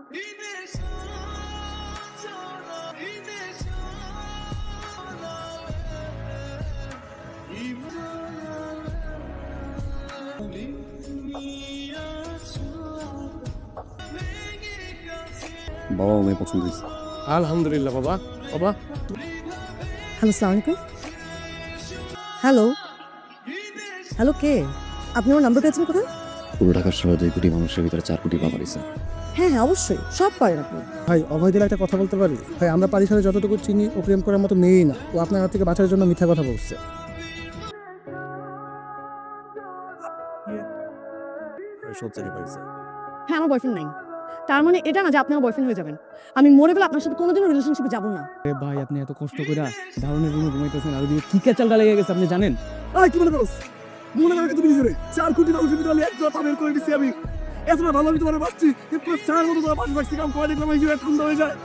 বাবা মেয়ে পছন্দ হয়েছে। আলহামদুলিল্লাহ বাবা। বাবা হ্যালো, আসসালামু আলাইকুম। হ্যালো হ্যালো, কে আপনি? আমার নাম্বার পেয়েছেন কোথায়? পুরো ঢাকার শহরে 2 কোটি মানুষের ভিতরে 4 কোটি বাবা দিয়েছে। হ্যাঁ হ্যাঁ, অবশ্যই সব পারেন আপনি। ভাই, অভয় দিলে একটা কথা বলতে পারি? ভাই, আমরা পারির সাথে যতটুকু চিনি ও প্রেম করার মতো মেয়েই না। ও আপনার হাত থেকে বাঁচার জন্য মিথ্যা কথা বলছে। সব জায়গায় পাইছে। হ্যাঁ, আমার বয়ফ্রেন্ড নাই। তার মানে এটা না যে আপনি আমার বয়ফ্রেন্ড হয়ে যাবেন। আমি মরে গেলে আপনার সাথে কোনোদিনও রিলেশনশিপে যাবো না। ভাই, আপনি এত কষ্ট করে ধারণের রুমে ঘুমাইতেছেন আর ওদিকে কি ক্যাচালটা লেগে গেছে আপনি জানেন? কি মনে করছ? মনে করে তুমি নিজেরে 4 কোটি মানুষের ভিতরে আমি এক জোড়া বের করে দিচ্ছি। আমি এত ভালো আমি তোমার বাঁচছি, 4 মতো তোমার পাশে বাঁচছি, কাম করে দেখলাম এই যে ঠান্ডা হয়ে যায়।